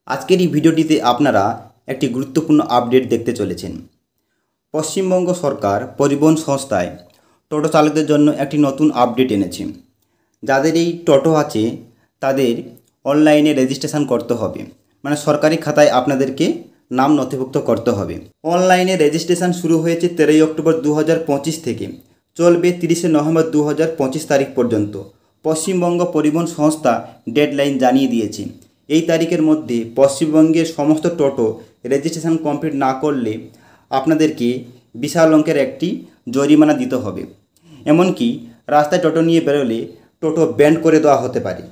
আজকের এই ভিডিওটিতে আপনারা একটি গুরুত্বপূর্ণ আপডেট দেখতে চলেছেন। পশ্চিমবঙ্গ সরকার পরিবহন সংস্থায় টোটো চালকদের জন্য একটি নতুন আপডেট এনেছে। যাদের এই টোটো আছে তাদের অনলাইনে রেজিস্ট্রেশন করতে হবে, মানে সরকারি খাতায় আপনাদেরকে নাম নথিভুক্ত করতে হবে। অনলাইনে রেজিস্ট্রেশন শুরু হয়েছে 13 অক্টোবর 2025 থেকে, চলবে 30 নভেম্বর 2025 তারিখ পর্যন্ত। পশ্চিমবঙ্গ পরিবহন সংস্থা ডেডলাইন জানিয়ে দিয়েছে। এই তারিখের মধ্যে পশ্চিমবঙ্গের সমস্ত টোটো রেজিস্ট্রেশন কমপ্লিট না করলে আপনাদেরকে বিশাল অঙ্কের একটি জরিমানা দিতে হবে। এমনকি রাস্তায় টোটো নিয়ে বেরোলে টোটো ব্যান্ড করে দেওয়া হতে পারে,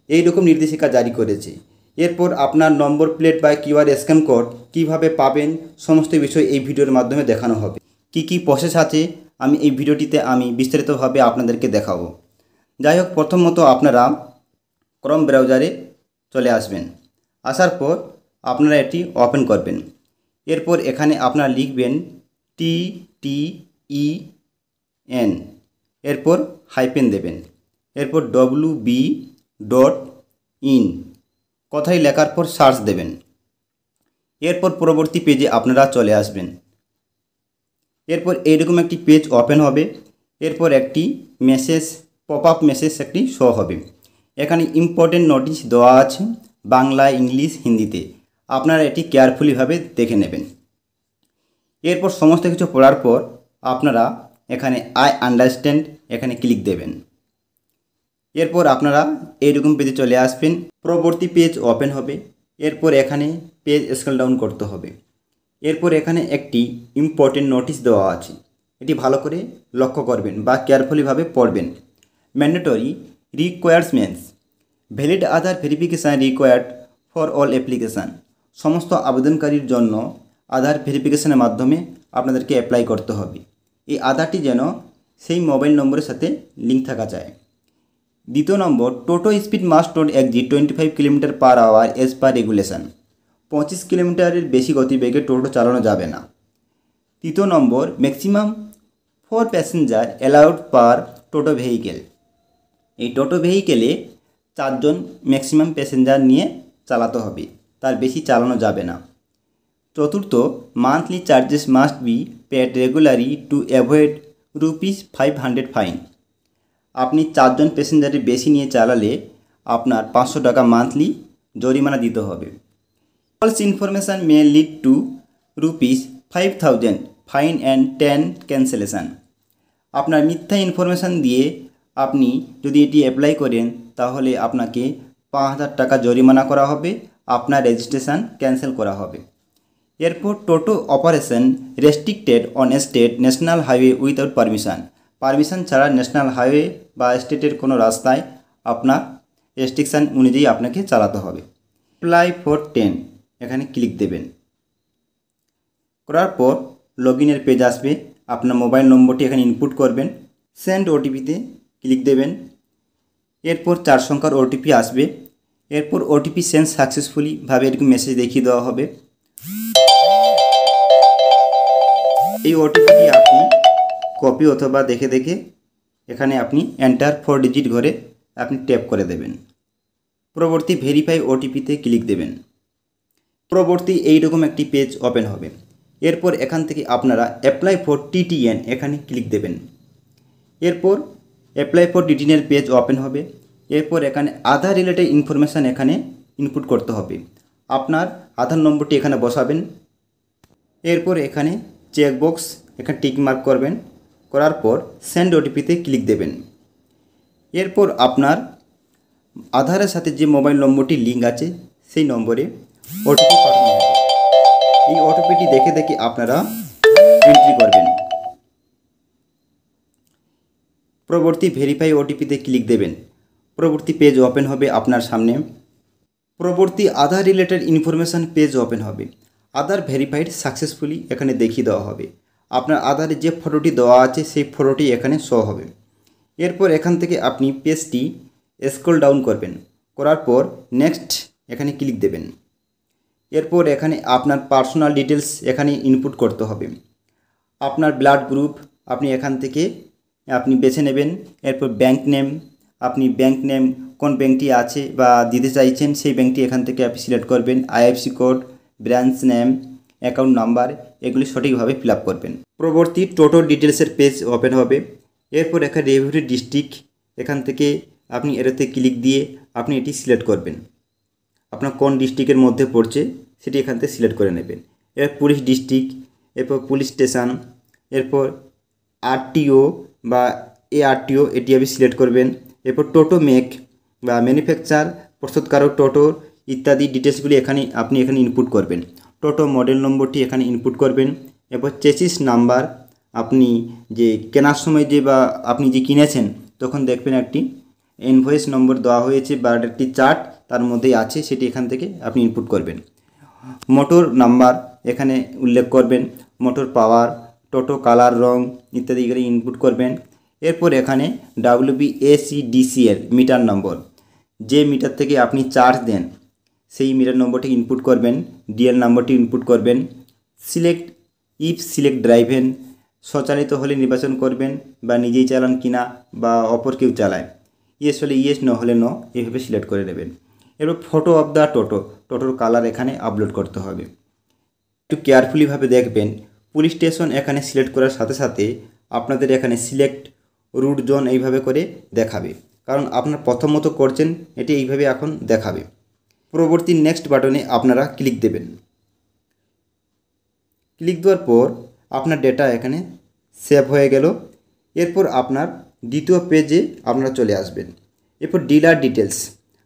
এই রকম নির্দেশিকা জারি করেছে। এরপর আপনার নম্বর প্লেট বা কিউআর স্ক্যান কোড কীভাবে পাবেন সমস্ত বিষয় এই ভিডিওর মাধ্যমে দেখানো হবে। কি প্রসেস আছে আমি এই ভিডিওটিতে বিস্তারিতভাবে আপনাদেরকে দেখাবো। যাই হোক, প্রথমত আপনারা ক্রোম ব্রাউজারে চলে আসবেন। আসার পর আপনারা এটি ওপেন করবেন। এরপর এখানে আপনারা লিখবেন TTEN, এরপর হাইপেন দেবেন, এরপর WB.in কথাই লেখার পর সার্চ দেবেন। এরপর পরবর্তী পেজে আপনারা চলে আসবেন। এরপর এইরকম একটি পেজ ওপেন হবে। এরপর একটি মেসেজ, পপ আপ মেসেজ একটি শো হবে। এখানে ইম্পর্টেন্ট নোটিশ দেওয়া আছে বাংলা, ইংলিশ, হিন্দিতে। আপনারা এটি কেয়ারফুলিভাবে দেখে নেবেন। এরপর সমস্ত কিছু পড়ার পর আপনারা এখানে আই আন্ডারস্ট্যান্ড এখানে ক্লিক দেবেন। এরপর আপনারা এইরকম পেজে চলে আসবেন। পরবর্তী পেজ ওপেন হবে। এরপর এখানে পেজ স্ক্রল ডাউন করতে হবে। এরপর এখানে একটি ইম্পর্টেন্ট নোটিশ দেওয়া আছে, এটি ভালো করে লক্ষ্য করবেন বা কেয়ারফুলিভাবে পড়বেন। Mandatory requirements, valid Aadhaar verification required for all application. সমস্ত আবেদনকারীর জন্য আধার ভেরিফিকেশানের মাধ্যমে আপনাদেরকে অ্যাপ্লাই করতে হবে। এই আধারটি যেন সেই মোবাইল নম্বরের সাথে লিঙ্ক থাকা চায়। দ্বিতীয় number, toto speed must not exceed 25 kilometre per hour as per regulation. 25 কিলোমিটারের বেশি গতিবেগে টোটো চালানো যাবে না। তৃতীয় number, maximum 4 passenger allowed per toto vehicle. এই টোটো ভেহিকেলে 4 জন ম্যাক্সিমাম প্যাসেঞ্জার নিয়ে চালাতে হবে, তার বেশি চালানো যাবে না। চতুর্থ, monthly charges must be paid regularly to avoid ₹500 fine. আপনি 4 জন প্যাসেঞ্জারের বেশি নিয়ে চালালে আপনার 500 টাকা মান্থলি জরিমানা দিতে হবে। False information may lead to ₹5,000 fine and 10 cancellation. আপনার মিথ্যা ইনফরমেশান দিয়ে আপনি যদি এটি অ্যাপ্লাই করেন তাহলে আপনাকে 5,000 টাকা জরিমানা করা হবে, আপনার রেজিস্ট্রেশন ক্যান্সেল করা হবে। এরপর toto operation restricted on state national highway without permission. Permission ছাড়া ন্যাশনাল হাইওয়ে বা স্টেটের কোনো রাস্তায় আপনার রেস্ট্রিকশান অনুযায়ী আপনাকে চালাতে হবে। অ্যাপ্লাই ফর 10 এখানে ক্লিক দেবেন। করার পর লগইনের পেজ আসবে। আপনার মোবাইল নম্বরটি এখানে ইনপুট করবেন। সেন্ড ওটিপিতে ক্লিক দেবেন। এরপর 4 সংখ্যার ওটিপি আসবে। এরপর ওটিপি সেন্ড সাকসেসফুলি ভাবে এরকম মেসেজ দেখিয়ে দেওয়া হবে। এই ওটিপিটি আপনি কপি অথবা দেখে এখানে আপনি এন্টার 4 ডিজিট ঘরে আপনি ট্যাপ করে দেবেন। পরবর্তী ভেরিফাই ওটিপিতে ক্লিক দেবেন। পরবর্তী এইরকম একটি পেজ ওপেন হবে। এরপর এখান থেকে আপনারা অ্যাপ্লাই ফর TTN এখানে ক্লিক দেবেন। এরপর apply for TTN page open হবে। এরপর এখানে আধার রিলেটেড ইনফরমেশান এখানে ইনপুট করতে হবে। আপনার আধার নম্বরটি এখানে বসাবেন। এরপর এখানে চেকবক্স এখানে টিক মার্ক করবেন। করার পর সেন্ড ওটিপিতে ক্লিক দেবেন। এরপর আপনার আধারের সাথে যে মোবাইল নম্বরটি লিঙ্ক আছে সেই নম্বরে ওটিপি পাঠানো হবে। এই ওটিপিটি দেখে আপনারা এন্ট্রি করবেন। পরবর্তী ভেরিফাই ওটিপিতে ক্লিক দেবেন। পরবর্তী পেজ ওপেন হবে আপনার সামনে। পরবর্তী আধার রিলেটেড ইনফরমেশান পেজ ওপেন হবে। আধার ভেরিফাইড সাকসেসফুলি এখানে দেখিয়ে দেওয়া হবে। আপনার আধারে যে ফটোটি দেওয়া আছে সেই ফটোটি এখানে শো হবে। এরপর এখান থেকে আপনি পেজটি স্ক্রল ডাউন করবেন। করার পর নেক্সট এখানে ক্লিক দেবেন। এরপর এখানে আপনার পার্সোনাল ডিটেলস এখানে ইনপুট করতে হবে। আপনার ব্লাড গ্রুপ আপনি এখান থেকে আপনি বেছে নেবেন। এরপর ব্যাঙ্ক নেম, আপনি ব্যাঙ্ক নেম কোন ব্যাঙ্কটি আছে বা দিতে চাইছেন সেই ব্যাঙ্কটি এখান থেকে আপনি সিলেক্ট করবেন। IFC code, branch name, account number এগুলি সঠিকভাবে ফিল আপ করবেন। পরবর্তী টোটো ডিটেলসের পেজ ওপেন হবে। এরপর এখানে রেভিনিউ ডিস্ট্রিক্ট, এখান থেকে আপনি এটাতে ক্লিক দিয়ে আপনি এটি সিলেক্ট করবেন। আপনার কোন ডিস্ট্রিক্টের মধ্যে পড়ছে সেটি এখান থেকে সিলেক্ট করে নেবেন। এর পুলিশ ডিস্ট্রিক্ট, এরপর পুলিশ স্টেশন, এরপর আরটিও বা এআরটিও এটি আপনি সিলেক্ট করবেন। এরপর টোটো মেক বা ম্যানুফ্যাকচার, প্রস্তুতকারক টোটো ইত্যাদি ডিটেলসগুলি আপনি এখানে ইনপুট করবেন। টোটো মডেল নম্বরটি এখানে ইনপুট করবেন। এরপর চেসিস নাম্বার, আপনি যে কেনার সময় বা আপনি যে কিনেছেন তখন দেখবেন একটি ইনভয়েস নম্বর দেওয়া হয়েছে বা একটি চার্ট তার মধ্যেই আছে, সেটি এখান থেকে আপনি ইনপুট করবেন। মোটর নাম্বার এখানে উল্লেখ করবেন, মোটর পাওয়ার, টোটো কালার, রং ইত্যাদি এখানে ইনপুট করবেন। এরপর এখানে WBACDCL মিটার নম্বর, যে মিটার থেকে আপনি চার্জ দেন সেই মিটার নম্বরটি ইনপুট করবেন। ডিএল নম্বরটি ইনপুট করবেন। সিলেক্ট ড্রাইভেন, স্বচালিত হলে নির্বাচন করবেন বা নিজেই চালান কিনা বা অপর কেউ চালায়, ইয়েস হলে ইয়েস, ন হলে ন, এইভাবে সিলেক্ট করে নেবেন। এরপর ফটো অফ দ্য টোটোর কালার এখানে আপলোড করতে হবে। একটু কেয়ারফুলিভাবে দেখবেন, পুলিশ স্টেশন এখানে সিলেক্ট করার সাথে সাথে আপনাদের এখানে সিলেক্ট রুট জোন এইভাবে করে দেখাবে, কারণ আপনার প্রথমত করছেন, এটি এইভাবে এখন দেখাবে। পরবর্তী নেক্সট বাটনে আপনারা ক্লিক দেবেন। ক্লিক দেওয়ার পর আপনার ডেটা এখানে সেভ হয়ে গেল। এরপর আপনার দ্বিতীয় পেজে আপনারা চলে আসবেন। এরপর ডিলার ডিটেলস,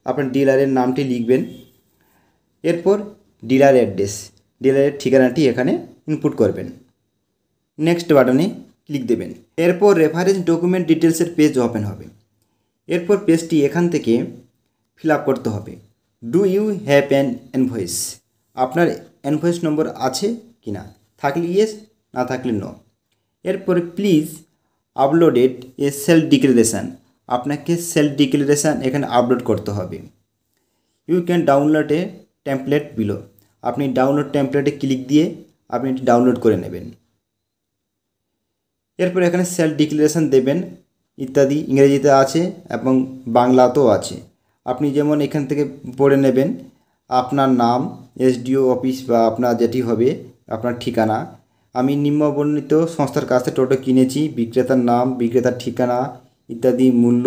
আপনার ডিলারের নামটি লিখবেন। এরপর ডিলার অ্যাড্রেস, ডিলারের ঠিকানাটি এখানে ইনপুট করবেন। নেক্সট বাটনে ক্লিক দেবেন। এরপর রেফারেন্স ডকুমেন্ট ডিটেলসের পেজ ওপেন হবে। এরপর পেজটি এখান থেকে ফিল আপ করতে হবে। Do you have an invoice, আপনার ইনভয়েস নম্বর আছে কি না, থাকলে ইয়েস, না থাকলে নো। এরপরে please uploaded a self declaration, আপনাকে সেলফ ডিক্লারেশান এখানে আপলোড করতে হবে। You can download a template below, আপনি ডাউনলোড টেমপ্লেটে ক্লিক দিয়ে আপনি এটি ডাউনলোড করে নেবেন। এরপর এখানে সেলফ ডিক্লারেশান দেবেন ইত্যাদি, ইংরেজিতে আছে এবং বাংলাতেও আছে। আপনি যেমন এখান থেকে পড়ে নেবেন, আপনার নাম, এসডিও অফিস বা আপনার যেটি হবে আপনার ঠিকানা। আমি নিম্নবর্ণিত সংস্থার কাছে টোটো কিনেছি, বিক্রেতার নাম, বিক্রেতার ঠিকানা ইত্যাদি, মূল্য,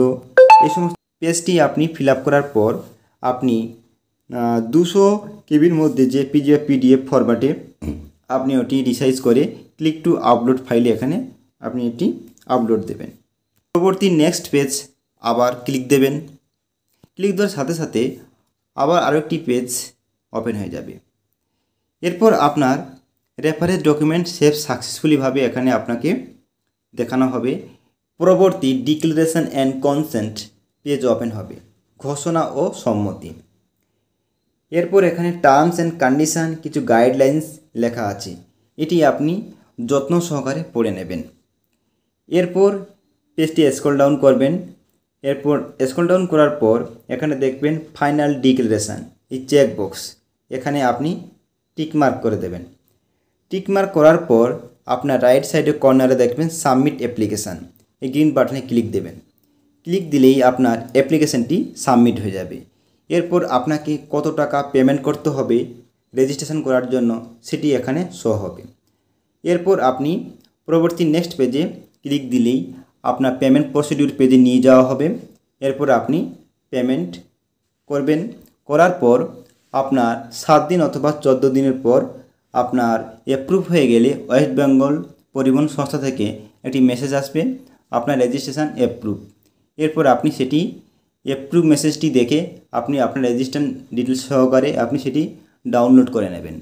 এই সমস্ত পেজটি আপনি ফিল আপ করার পর আপনি 200 কেবির মধ্যে যে পিডিএফ ফরম্যাটে আপনি ওটি রিসাইজ করে ক্লিক টু আপলোড ফাইলে এখানে আপনি এটি আপলোড দেবেন। পরবর্তী নেক্সট পেজ আবার ক্লিক দেবেন। ক্লিক দেওয়ার সাথে সাথে আবার আরও একটি পেজ ওপেন হয়ে যাবে। এরপর আপনার রেফারেন্স ডকুমেন্ট সেভ সাকসেসফুলিভাবে এখানে আপনাকে দেখানো হবে। পরবর্তী declaration and consent page open হবে, ঘোষণা ও সম্মতি। এরপর এখানে টার্মস অ্যান্ড কন্ডিশন, কিছু গাইডলাইন্স লেখা আছে, এটি আপনি যত্ন সহকারে পড়ে নেবেন। এরপর পেজটি স্ক্রল ডাউন করবেন। এরপর স্ক্রল ডাউন করার পর এখানে দেখবেন ফাইনাল ডিক্লারেশান, এই চেক বক্স, এখানে আপনি টিকমার্ক করে দেবেন। টিকমার্ক করার পর আপনার রাইট সাইডে কর্নারে দেখবেন সাবমিট অ্যাপ্লিকেশান, এই গ্রিন বাটনে ক্লিক দেবেন। ক্লিক দিলেই আপনার অ্যাপ্লিকেশানটি সাবমিট হয়ে যাবে। এরপর আপনাকে কত টাকা পেমেন্ট করতে হবে রেজিস্ট্রেশন করার জন্য সেটি এখানে শো হবে। এরপর আপনি পরবর্তী নেক্সট পেজে ক্লিক দিলেই আপনার পেমেন্ট প্রসিডিউর পেজে নিয়ে যাওয়া হবে। এরপর আপনি পেমেন্ট করবেন। করার পর আপনার 7 দিন অথবা 14 দিনের পর আপনার অ্যাপ্রুভ হয়ে গেলে ওয়েস্ট বেঙ্গল পরিবহন সংস্থা থেকে একটি মেসেজ আসবে, আপনার রেজিস্ট্রেশন অ্যাপ্রুভ। এরপর আপনি সেটি অ্যাপ্রুভ মেসেজটি দেখে আপনি আপনার রেজিস্ট্রেশন ডিটেলস সহকারে আপনি সেটি ডাউনলোড করে নেবেন।